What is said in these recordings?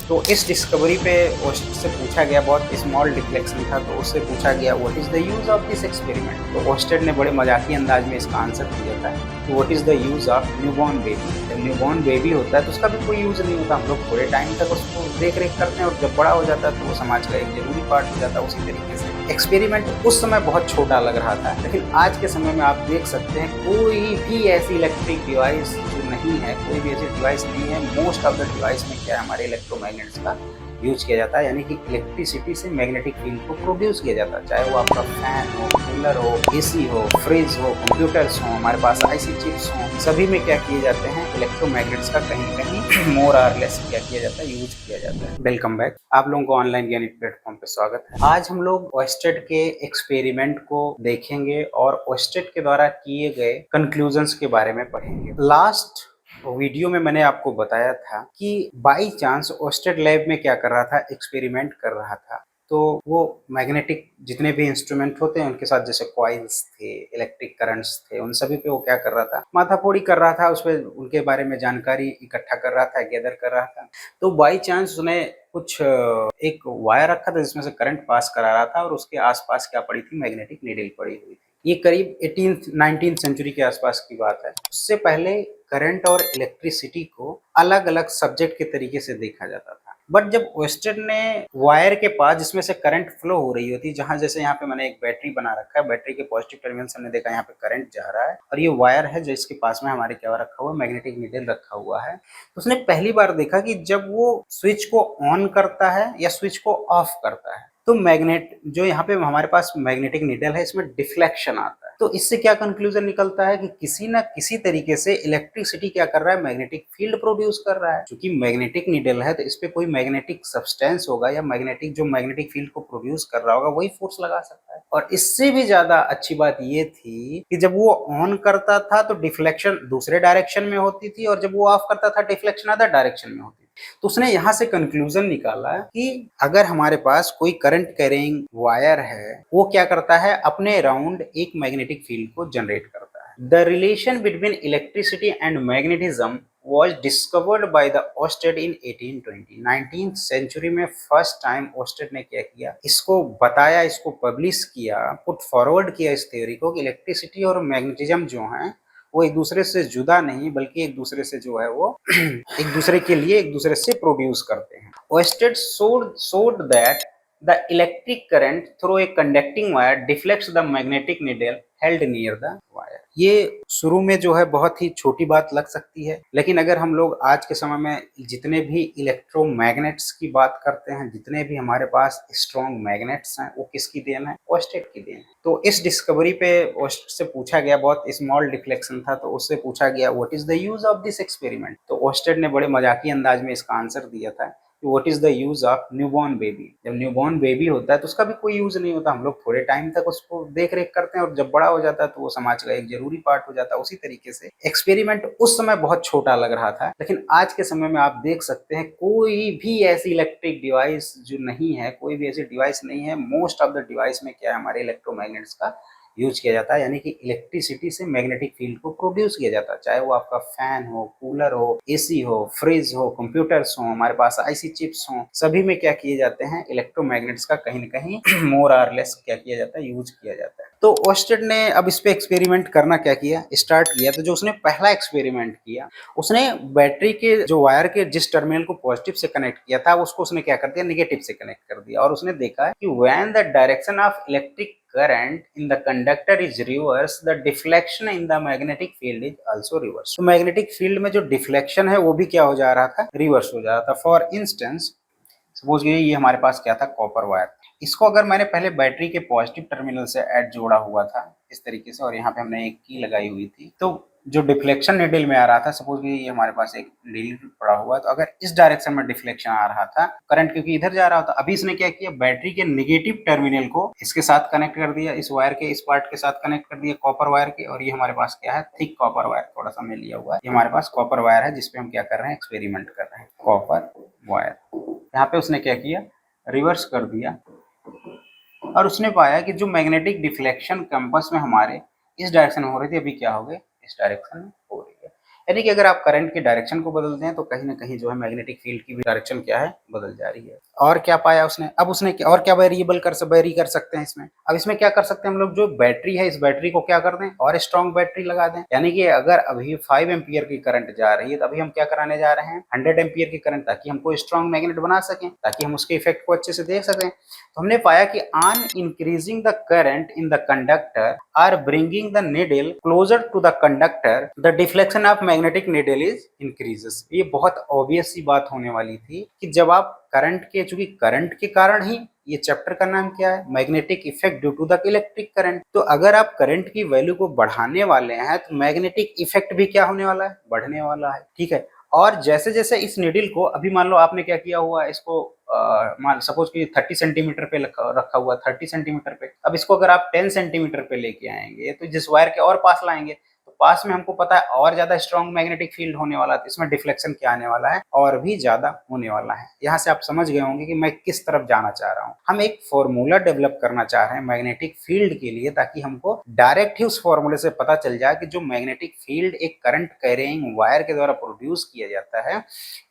तो इस डिस्कवरी पे उससे पूछा गया, बहुत स्मॉल डिफ्लेक्शन था, तो उससे पूछा गया what is the use of this experiment. तो ओस्टेड ने बड़े मजाकी अंदाज में इसका आंसर दिया था कि what is the use of newborn baby. जब न्यूबॉर्न बेबी होता है तो उसका भी कोई यूज़ नहीं होता, हम लोग थोड़े टाइम तक उसको देख रेख करते हैं और जब बड़ा हो जाता है तो वो समाज का एक जरूरी पार्ट हो जाता है। उसी तरीके से एक्सपेरिमेंट उस समय बहुत छोटा लग रहा था, लेकिन आज के समय में आप देख सकते हैं कोई भी ऐसी इलेक्ट्रिक डिवाइस जो नहीं है, कोई भी ऐसी डिवाइस नहीं है। मोस्ट ऑफ द डिवाइस में क्या है, हमारे इलेक्ट्रोमैग्नेट्स का यूज किया जाता है, यानी कि इलेक्ट्रिसिटी से मैग्नेटिक फील्ड को प्रोड्यूस किया जाता है। चाहे वो आपका फैन हो, कूलर हो, एसी हो, फ्रिज हो, कंप्यूटर्स हो, हमारे पास आईसी चिप्स हो, सभी में क्या किए जाते हैं, इलेक्ट्रोमैग्नेट्स का कहीं न कहीं मोर और लेस क्या किया जाता है, यूज किया जाता है। वेलकम बैक, आप लोगों को ऑनलाइन ज्ञानी प्लेटफॉर्म पे स्वागत है। आज हम लोग ओस्टेड के एक्सपेरिमेंट को देखेंगे और ओस्टेड के द्वारा किए गए कंक्लूजन्स के बारे में पढ़ेंगे। लास्ट वीडियो में मैंने आपको बताया था कि बाई चांस ओस्टेड लैब में क्या कर रहा था, एक्सपेरिमेंट कर रहा था। तो वो मैग्नेटिक जितने भी इंस्ट्रूमेंट होते हैं उनके साथ, जैसे कॉइल्स थे, इलेक्ट्रिक करंट्स थे, उन सभी पे वो क्या कर रहा था, माथाफोड़ी कर रहा था, उस पर उनके बारे में जानकारी इकट्ठा कर रहा था, गैदर कर रहा था। तो बाई चांस उसने कुछ एक वायर रखा था जिसमें से करंट पास करा रहा था और उसके आसपास क्या पड़ी थी, मैग्नेटिक नीडल पड़ी हुई थी। ये करीब 18th 19th सेंचुरी के आसपास की बात है। उससे पहले करंट और इलेक्ट्रिसिटी को अलग अलग सब्जेक्ट के तरीके से देखा जाता था। बट जब ओस्टेड ने वायर के पास जिसमें से करंट फ्लो हो रही होती, जहां जैसे यहाँ पे मैंने एक बैटरी बना रखा है, बैटरी के पॉजिटिव टर्मिनल से हमने देखा यहाँ पे करंट जा रहा है और ये वायर है जो इसके पास में हमारे क्या रखा हुआ है, मैग्नेटिक नीडल रखा हुआ है। तो उसने पहली बार देखा कि जब वो स्विच को ऑन करता है या स्विच को ऑफ करता है तो मैग्नेट जो यहाँ पे हमारे पास मैग्नेटिक नीडल है, इसमें डिफ्लेक्शन आता है। तो इससे क्या कंक्लूजन निकलता है कि किसी ना किसी तरीके से इलेक्ट्रिसिटी क्या कर रहा है, मैग्नेटिक फील्ड प्रोड्यूस कर रहा है। क्योंकि मैग्नेटिक नीडल है तो इस पे कोई मैग्नेटिक सब्सटेंस होगा या मैग्नेटिक जो मैग्नेटिक फील्ड को प्रोड्यूस कर रहा होगा वही फोर्स लगा सकता है। और इससे भी ज्यादा अच्छी बात ये थी कि जब वो ऑन करता था तो डिफ्लेक्शन दूसरे डायरेक्शन में होती थी और जब वो ऑफ करता था डिफ्लेक्शन अदर डायरेक्शन में होती थी। तो उसने यहां से कंक्लूजन निकाला कि अगर हमारे पास कोई करंट कैरिंग वायर है, वो क्या करता है, अपने अराउंड एक मैग्नेटिक फील्ड को जनरेट करता है। The relation between electricity and magnetism was discovered by the Oersted in 1820। 19th century में फर्स्ट टाइम ओस्टेड ने क्या किया, इसको बताया, इसको पब्लिश किया, पुट फॉरवर्ड किया इस थ्योरी को कि इलेक्ट्रिसिटी और मैग्नेटिज्म जो है वो एक दूसरे से जुदा नहीं बल्कि एक दूसरे से जो है वो एक दूसरे के लिए एक दूसरे से प्रोड्यूस करते हैं। Ousted showed that the electric current through a conducting wire deflects the magnetic needle held near the wire। ये शुरू में जो है बहुत ही छोटी बात लग सकती है, लेकिन अगर हम लोग आज के समय में जितने भी इलेक्ट्रोमैग्नेट्स की बात करते हैं, जितने भी हमारे पास स्ट्रॉन्ग मैग्नेट्स हैं, वो किसकी देन है, ओस्टेड की देन है। तो इस डिस्कवरी पे ओस्टेड से पूछा गया, बहुत स्मॉल डिफ्लेक्शन था, तो उससे पूछा गया what is the use of this experiment. तो ओस्टेड ने बड़े मजाकी अंदाज में इसका आंसर दिया था कि what is the use of newborn baby. जब न्यूबॉर्न बेबी होता है तो उसका भी कोई यूज नहीं होता, हम लोग थोड़े टाइम तक उसको देख रेख करते हैं और जब बड़ा हो जाता है तो वो समाज का एक जरूरी पार्ट हो जाता है। उसी तरीके से एक्सपेरिमेंट उस समय बहुत छोटा लग रहा था, लेकिन आज के समय में आप देख सकते हैं कोई भी ऐसी इलेक्ट्रिक डिवाइस जो नहीं है, कोई भी ऐसी डिवाइस नहीं है। मोस्ट ऑफ द डिवाइस में क्या है, हमारे इलेक्ट्रोमैग्नेट्स का यूज किया जाता है, यानी कि इलेक्ट्रिसिटी से मैग्नेटिक फील्ड को प्रोड्यूस किया जाता है। चाहे वो आपका फैन हो, कूलर हो, एसी हो, फ्रिज हो, कंप्यूटर्स हो, हमारे पास आईसी चिप्स हो, सभी में क्या किए जाते हैं, इलेक्ट्रोमैग्नेट्स का कहीं ना कहीं मोर और लेस क्या किया जाता है, यूज किया जाता है। तो ओस्टेड ने अब इस पे एक्सपेरिमेंट करना क्या किया, स्टार्ट किया। तो जो उसने पहला एक्सपेरिमेंट किया, उसने बैटरी के जो वायर के जिस टर्मिनल को पॉजिटिव से कनेक्ट किया था उसको उसने क्या कर दिया, नेगेटिव से कनेक्ट कर दिया। और उसने देखा कि when the direction of electric current in the conductor is reverse, the deflection in the magnetic field is also reverse। तो मैग्नेटिक फील्ड में जो डिफ्लेक्शन है वो भी क्या हो जा रहा था, रिवर्स हो जा रहा था। फॉर इंस्टेंस सपोज ये हमारे पास क्या था, कॉपर वायर। इसको अगर मैंने पहले बैटरी के पॉजिटिव टर्मिनल से ऐड जोड़ा हुआ था इस तरीके से और यहाँ पे हमने एक की लगाई हुई थी, तो जो डिफ्लेक्शन निडल में आ रहा था, सपोज ये हमारे पास एक नीडल पड़ा हुआ है, तो अगर इस डायरेक्शन में डिफ्लेक्शन आ रहा था, करंट क्योंकि इधर जा रहा था, अभी इसने क्या किया, बैटरी के नेगेटिव टर्मिनल को इसके साथ कनेक्ट कर दिया, इस वायर के इस पार्ट के साथ कनेक्ट कर दिया, कॉपर वायर के। और ये हमारे पास क्या है, थिक कॉपर वायर, थोड़ा सा मैं लिया हुआ है, ये हमारे पास कॉपर वायर है जिसपे हम क्या कर रहे हैं, एक्सपेरिमेंट कर रहे हैं, कॉपर वायर। यहाँ पे उसने क्या किया, रिवर्स कर दिया और उसने पाया कि जो मैग्नेटिक डिफ्लेक्शन कंपास में हमारे इस डायरेक्शन में हो रही थी, अभी क्या हो गई, इस डायरेक्शन में हो रही है। यानी कि अगर आप करंट की डायरेक्शन को बदलते हैं तो कहीं ना कहीं जो है मैग्नेटिक फील्ड की भी डायरेक्शन क्या है, बदल जा रही है। और क्या पाया उसने, अब उसने और क्या वेरी कर सकते हैं इसमें। अब इसमें क्या कर सकते हैं हम लोग, जो बैटरी है इस बैटरी को क्या कर दें, और स्ट्रॉन्ग बैटरी लगा दें। यानी कि अगर अभी 5 एम्पियर की करंट जा रही है तो अभी हम क्या कराने जा रहे हैं 100 एम्पियर की करंट, ताकि हमको स्ट्रॉन्ग मैग्नेट बना सकें, ताकि हम उसके इफेक्ट को अच्छे से देख सकें। तो हमने पाया कि on increasing the current in the conductor or bringing the needle closer to the conductor, the deflection of magnetic needle is increases. ये बहुत ऑब्वियस सी बात होने वाली थी कि जब आप करंट के, चूंकि करंट के कारण ही, ये चैप्टर का नाम क्या है, magnetic effect due to the electric current. तो अगर आप करंट की वैल्यू को बढ़ाने वाले हैं तो मैग्नेटिक इफेक्ट भी क्या होने वाला है, बढ़ने वाला है। ठीक है। और जैसे जैसे इस नीडल को, अभी मान लो आपने क्या किया हुआ है, इसको मान सपोज कि 30 सेंटीमीटर पे रखा हुआ, 30 सेंटीमीटर पे, अब इसको अगर आप 10 सेंटीमीटर पे लेके आएंगे तो जिस वायर के और पास लाएंगे तो पास में हमको पता है और ज्यादा स्ट्रॉन्ग मैग्नेटिक फील्ड होने वाला है, तो इसमें डिफ्लेक्शन क्या आने वाला है, और भी ज्यादा होने वाला है। यहाँ से आप समझ गए होंगे कि मैं किस तरफ जाना चाह रहा हूँ। हम एक फॉर्मूला डेवलप करना चाह रहे हैं मैग्नेटिक फील्ड के लिए, ताकि हमको डायरेक्ट ही उस फॉर्मूले से पता चल जाए कि जो मैग्नेटिक फील्ड एक करंट कैरिंग वायर के द्वारा प्रोड्यूस किया जाता है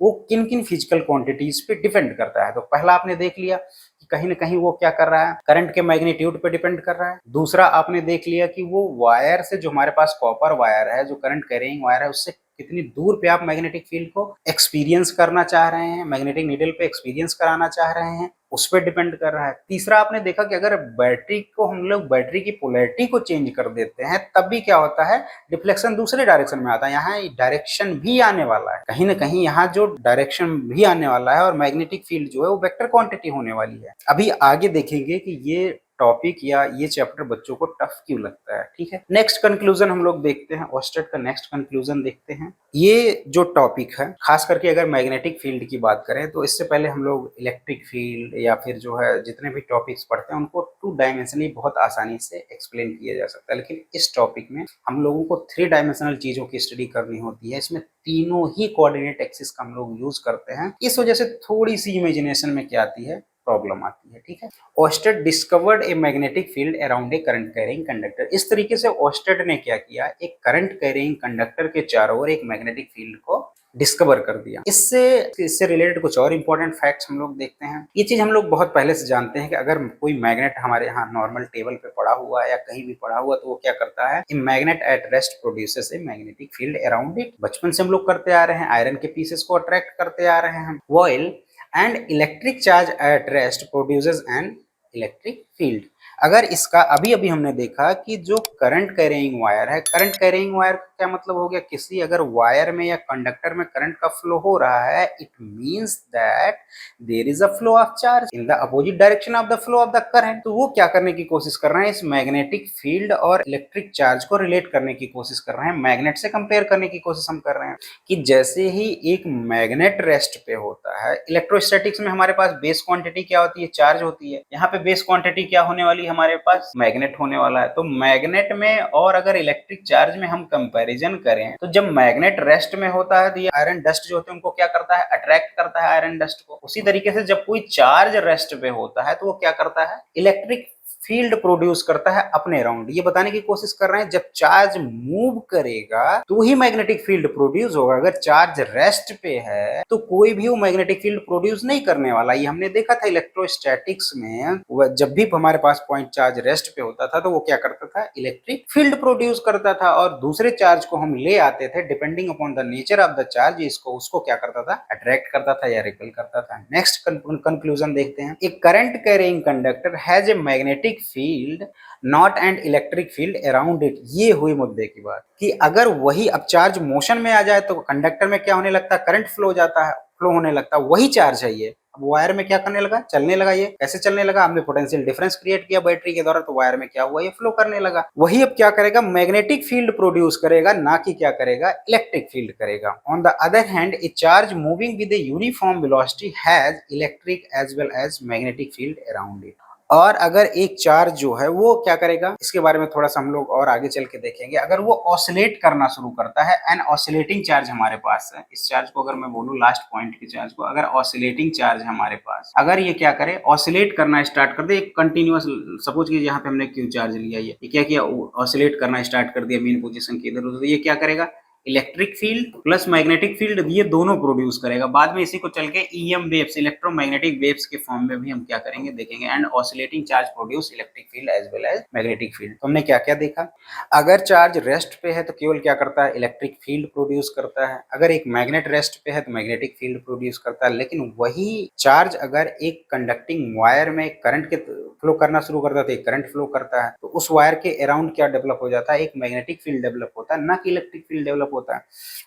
वो किन किन फिजिकल क्वांटिटीज पे डिपेंड करता है। तो पहला आपने देख लिया कि कहीं ना कहीं वो क्या कर रहा है, करंट के मैग्नीट्यूड पे डिपेंड कर रहा है। दूसरा आपने देख लिया कि वो वायर से, जो हमारे पास कॉपर वायर है, जो करंट कैरिंग वायर है, उससे कितनी दूर पे आप मैग्नेटिक फील्ड को एक्सपीरियंस करना चाह रहे हैं, मैग्नेटिक नीडल पे एक्सपीरियंस कराना चाह रहे हैं, उस पर डिपेंड कर रहा है। तीसरा आपने देखा कि अगर बैटरी को हम लोग, बैटरी की पोलैरिटी को चेंज कर देते हैं तब भी क्या होता है, डिफ्लेक्शन दूसरे डायरेक्शन में आता है। यहाँ डायरेक्शन भी आने वाला है, कहीं ना कहीं यहाँ जो डायरेक्शन भी आने वाला है, और मैग्नेटिक फील्ड जो है वो वेक्टर क्वांटिटी होने वाली है। अभी आगे देखेंगे कि ये टॉपिक या ये चैप्टर बच्चों को टफ क्यों लगता है। ठीक है। नेक्स्ट कंक्लूजन हम लोग देखते हैं, ऑस्टेड का नेक्स्ट कंक्लूजन देखते हैं। ये जो टॉपिक है, खास करके अगर मैग्नेटिक फील्ड की बात करें तो इससे पहले हम लोग इलेक्ट्रिक फील्ड या फिर जो है जितने भी टॉपिक्स पढ़ते हैं उनको 2 डायमेंशनली बहुत आसानी से एक्सप्लेन किया जा सकता है, लेकिन इस टॉपिक में हम लोगों को 3 डायमेंशनल चीजों की स्टडी करनी होती है। इसमें तीनों ही कोऑर्डिनेट एक्सिस का हम लोग यूज करते हैं, इस वजह से थोड़ी सी इमेजिनेशन में क्या आती है, प्रॉब्लम आती है। ठीक है। Ousted discovered a magnetic field around a current carrying conductor. इस तरीके से ओस्टेड ने क्या किया, एक करंट कैरिंग कंडक्टर के चारों ओर एक मैग्नेटिक फील्ड को डिस्कवर कर दिया। इससे रिलेटेड कुछ और इंपॉर्टेंट फैक्ट्स हम लोग देखते हैं। ये चीज हम लोग बहुत पहले से जानते हैं कि अगर कोई मैग्नेट हमारे यहाँ नॉर्मल टेबल पे पड़ा हुआ है या कहीं भी पड़ा हुआ तो वो क्या करता है, magnet at rest produces a magnetic field around it. बचपन से हम लोग करते आ रहे हैं, आयरन के पीसेस को अट्रैक्ट करते आ रहे हैं। Voile and electric charge at rest produces an electric field। अगर इसका अभी हमने देखा कि जो करंट कैरिंग वायर है, करंट कैरिंग वायर का क्या मतलब हो गया, किसी अगर वायर में या कंडक्टर में करंट का फ्लो हो रहा है, it means that there is a flow of charge in the opposite direction of the flow of the current. तो वो क्या करने की कोशिश कर रहे हैं, इस मैग्नेटिक फील्ड और इलेक्ट्रिक चार्ज को रिलेट करने की कोशिश कर रहे हैं, मैग्नेट से कंपेयर करने की कोशिश हम कर रहे हैं कि जैसे ही एक मैग्नेट रेस्ट पे होता है, इलेक्ट्रोस्टैटिक्स में हमारे पास बेस क्वांटिटी क्या होती है, चार्ज होती है। यहाँ पे बेस क्वांटिटी क्या होने वाली, हमारे पास मैग्नेट होने वाला है। तो मैग्नेट में और अगर इलेक्ट्रिक चार्ज में हम कंपैरिजन करें तो जब मैग्नेट रेस्ट में होता है तो ये आयरन डस्ट जो होते हैं उनको क्या करता है, अट्रैक्ट करता है आयरन डस्ट को। उसी तरीके से जब कोई चार्ज रेस्ट पे होता है तो वो क्या करता है, इलेक्ट्रिक फील्ड प्रोड्यूस करता है अपने अराउंड। ये बताने की कोशिश कर रहे हैं जब चार्ज मूव करेगा तो ही मैग्नेटिक फील्ड प्रोड्यूस होगा। अगर चार्ज रेस्ट पे है तो कोई भी वो मैग्नेटिक फील्ड प्रोड्यूस नहीं करने वाला। ये हमने देखा था इलेक्ट्रोस्टैटिक्स में, जब भी हमारे पास पॉइंट चार्ज रेस्ट पे होता था तो वो क्या करता था, इलेक्ट्रिक फील्ड प्रोड्यूस करता था, और दूसरे चार्ज को हम ले आते थे depending upon the nature of the charge, इसको उसको क्या करता था, अट्रैक्ट करता था या रिपेल करता था। नेक्स्ट कंक्लूजन देखते हैं। एक current carrying conductor has a magnetic field not and electric field around it. ये हुई मुद्दे की बात कि अगर वही अब चार्ज मोशन में आ जाए तो कंडक्टर में क्या होने लगता है, करंट फ्लो जाता है, फ्लो होने लगता है, वही चार्ज है ये। अब वायर में क्या करने लगा, चलने लगा। ये कैसे चलने लगा, हमने पोटेंशियल डिफरेंस क्रिएट किया बैटरी के द्वारा, तो वायर में क्या हुआ, ये फ्लो करने लगा। वही अब क्या करेगा, मैग्नेटिक फील्ड प्रोड्यूस करेगा, ना कि क्या करेगा, इलेक्ट्रिक फील्ड करेगा। On the other hand a charge moving with a uniform velocity has electric as well as magnetic field around it. और अगर एक चार्ज जो है वो क्या करेगा, इसके बारे में थोड़ा सा हम लोग और आगे चल के देखेंगे। अगर वो ऑसिलेट करना शुरू करता है, एन ऑसिलेटिंग चार्ज हमारे पास है, इस चार्ज को अगर मैं बोलूं लास्ट पॉइंट के चार्ज को, अगर ऑसिलेटिंग चार्ज हमारे पास, अगर ये क्या करे, ऑसिलेट करना स्टार्ट कर दे, एक कंटिन्यूअस, सपोज कि यहाँ पे हमने क्यू चार्ज लिया, ये क्या किया, ऑसिलेट करना स्टार्ट कर दिया मेन पोजीशन के इधर उधर, ये क्या करेगा, electric field plus magnetic field ये दोनों प्रोड्यूस करेगा। बाद में इसी को चल के ईएम वेव्स, इलेक्ट्रोमैग्नेटिक वेव्स के फॉर्म में भी हम क्या करेंगे देखेंगे। And oscillating charge produce electric field as well as magnetic field. तो हमने क्या क्या देखा, अगर चार्ज रेस्ट पे है तो केवल क्या करता है, इलेक्ट्रिक फील्ड प्रोड्यूस करता है। अगर एक मैग्नेट रेस्ट पे है तो मैग्नेटिक फील्ड प्रोड्यूस करता है। लेकिन वही चार्ज अगर एक कंडक्टिंग वायर में करंट के फ्लो करना शुरू करता है तो एक करंट फ्लो करता है, तो उस वायर के अराउंड क्या डेवलप हो जाता है, एक मैग्नेटिक फील्ड डेवलप होता है, ना कि इलेक्ट्रिक फील्ड डेवलप होता है।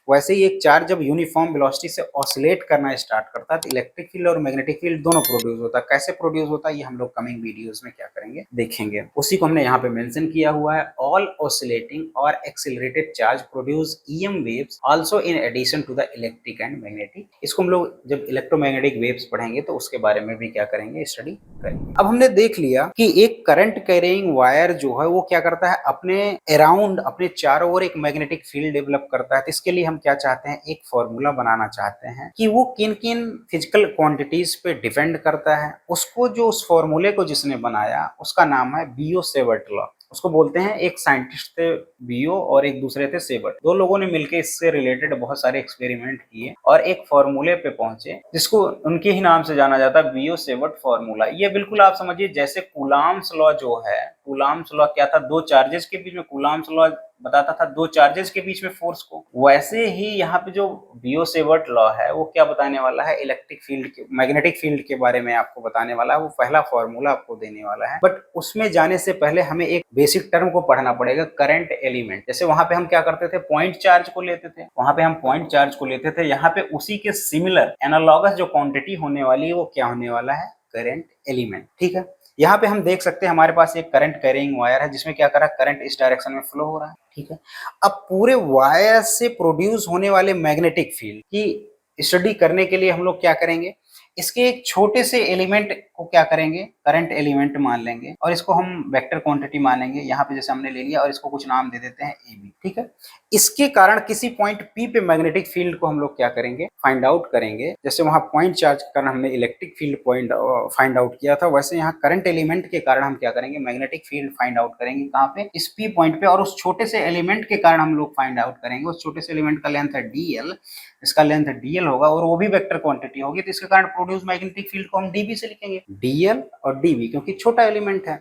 वैसे ही एक चार्ज जब यूनिफॉर्म वेलोसिटी से ऑसिलेट करना स्टार्ट करता है तो इलेक्ट्रिक फील्ड और मैग्नेटिक फील्ड दोनों प्रोड्यूस होता है। कैसे प्रोड्यूस होता है ये हम लोग कमिंग वीडियोस में क्या करेंगे देखेंगे। उसी को हमने यहाँ पे मेंशन किया हुआ है, ऑल ऑसिलेटिंग और accelerated charge produce EM waves also in addition to the electric and magnetic. इसको हम लोग जब इलेक्ट्रोमैग्नेटिक वेव्स पढ़ेंगे तो उसके बारे में भी क्या करेंगे, स्टडी करेंगे। अब हमने देख लिया कि एक करंट कैरिंग वायर जो है वो क्या करता है, अपने अराउंड, अपने चारों ओर एक मैग्नेटिक फील्ड डेवलप करता है। तो इसके लिए हम क्या चाहते हैं, एक फॉर्मूला बनाना चाहते हैं कि वो किन किन फिजिकल क्वांटिटीज पे डिपेंड करता है। उसको जो उस फॉर्मूले को जिसने बनाया उसका नाम है बियो-सेवर्ट लॉ। उसको बोलते हैं, एक साइंटिस्ट थे बियो और एक दूसरे थे सेवर्ट। दो लोगों ने मिलकर इससे रिलेटेड बहुत सारे एक्सपेरिमेंट किए और एक फॉर्मूले पे पहुंचे जिसको उनके ही नाम से जाना जाता है, बियो सेवर्ट फॉर्मूला। ये बिल्कुल आप समझिए जैसे कूलाम्स लॉ जो है, कूलाम्स लॉ क्या था, दो चार्जेस के बीच में, कूलाम्स लॉ बताता था दो चार्जेस के बीच में फोर्स को। वैसे ही यहाँ पे जो बियो सेवर्ट लॉ है वो क्या बताने वाला है, इलेक्ट्रिक फील्ड के, मैग्नेटिक फील्ड के बारे में आपको बताने वाला है। वो पहला फॉर्मूला आपको देने वाला है। बट उसमें जाने से पहले हमें एक बेसिक टर्म को पढ़ना पड़ेगा, करंट एलिमेंट। जैसे वहां पे हम क्या करते थे, पॉइंट चार्ज को लेते थे, वहां पे हम पॉइंट चार्ज को लेते थे। यहाँ पे उसी के सिमिलर एनालॉगस जो क्वांटिटी होने वाली है वो क्या होने वाला है, करंट एलिमेंट। ठीक है, यहाँ पे हम देख सकते हैं हमारे पास एक करंट कैरिंग वायर है जिसमें क्या कर रहा है, करंट इस डायरेक्शन में फ्लो हो रहा है। ठीक है, अब पूरे वायर से प्रोड्यूस होने वाले मैग्नेटिक फील्ड की स्टडी करने के लिए हम लोग क्या करेंगे, इसके एक छोटे से एलिमेंट को क्या करेंगे, करंट एलिमेंट मान लेंगे और इसको हम वेक्टर क्वांटिटी मानेंगे। यहाँ पे जैसे हमने ले लिया और इसको कुछ नाम दे देते हैं ए बी। ठीक है, इसके कारण किसी पॉइंट पी पे मैग्नेटिक फील्ड को हम लोग क्या करेंगे, फाइंड आउट करेंगे। जैसे वहां पॉइंट चार्ज के कारण हमने electric field point find out किया था, वैसे यहाँ करंट एलिमेंट के कारण हम क्या करेंगे, मैग्नेटिक फील्ड फाइंड आउट करेंगे। कहाँ पे, इस पी पॉइंट पे। और उस छोटे से एलिमेंट के कारण हम लोग फाइंड आउट करेंगे, उस छोटे से एलिमेंट का लेंथ है डीएल, इसका लेंथ डीएल होगा और वो भी वेक्टर क्वांटिटी होगी। तो इसके कारण प्रोड्यूस मैग्नेटिक फील्ड को हम डीबी से लिखेंगे, डीएल और डीबी, क्योंकि छोटा एलिमेंट है।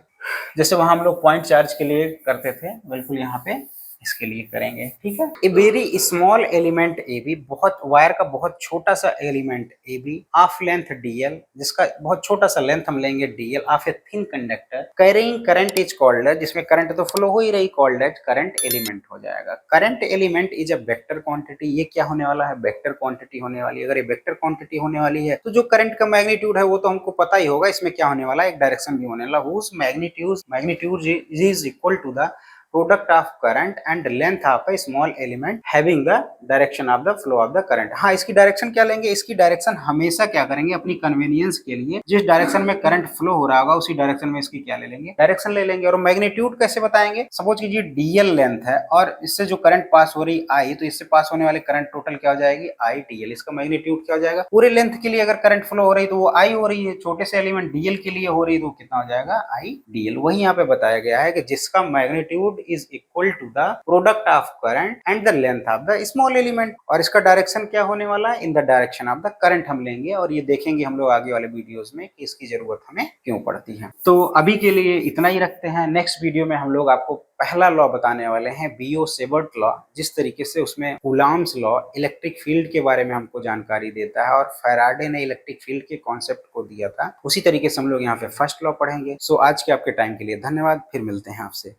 जैसे वहां हम लोग पॉइंट चार्ज के लिए करते थे, बिल्कुल यहाँ पे इसके लिए करेंगे। ठीक है, a very small element A B, बहुत वायर का बहुत छोटा सा element A B, of length DL, जिसका बहुत छोटा सा लेंथ हम लेंगे DL, of a thin conductor carrying current is called, जिसमें करंट तो फ्लो हो ही रही, कॉल्ड एज करंट एलिमेंट हो जाएगा। Current element is a vector quantity, ये क्या होने वाला है, वेक्टर क्वांटिटी होने वाली है। अगर ये वेक्टर क्वांटिटी होने वाली है तो जो करंट का मैग्नीट्यूड है वो तो हमको पता ही होगा, इसमें क्या होने वाला है, एक डायरेक्शन भी होने वाला, whose magnitude is equal to the product of current and length of a small element having the direction of the flow of the current। हाँ, इसकी डायरेक्शन क्या लेंगे, इसकी डायरेक्शन हमेशा क्या करेंगे, अपनी कन्वीनियंस के लिए जिस डायरेक्शन में करंट फ्लो हो रहा होगा उसी डायरेक्शन में इसकी क्या ले लेंगे, डायरेक्शन ले लेंगे। और मैग्नीट्यूड कैसे बताएंगे, सपोज कीजिए डीएल लेंथ है और इससे जो करंट पास हो रही आई, तो इससे पास होने वाले करंट टोटल क्या हो जाएगी, आई डीएल। इसका मैग्नीट्यूड क्या हो जाएगा, पूरे लेंथ के लिए अगर करंट फ्लो हो रही तो वो आई हो रही है, छोटे से एलिमेंट डीएल के लिए हो रही है तो कितना हो जाएगा, आई डीएल। वही यहाँ पे बताया गया है कि जिसका magnitude is equal to the product of current and the length of the small element। और इसका डायरेक्शन क्या होने वाला है, in the direction of the current हम लेंगे। और ये देखेंगे हम लोग आगे वाले वीडियोस में कि इसकी जरूरत हमें क्यों पड़ती है। तो अभी के लिए इतना ही रखते हैं। नेक्स्ट वीडियो में हम लोग आपको पहला लॉ बताने वाले हैं, बियो-सेवर्ट लॉ, जिस तरीके से उसमें कूलॉम्स लॉ इलेक्ट्रिक फील्ड के बारे में हमको जानकारी देता है और फैराडे ने इलेक्ट्रिक फील्ड के कॉन्सेप्ट को दिया था, उसी तरीके से हम लोग यहाँ पे फर्स्ट लॉ पढ़ेंगे। सो आज के आपके टाइम के लिए धन्यवाद, फिर मिलते हैं आपसे।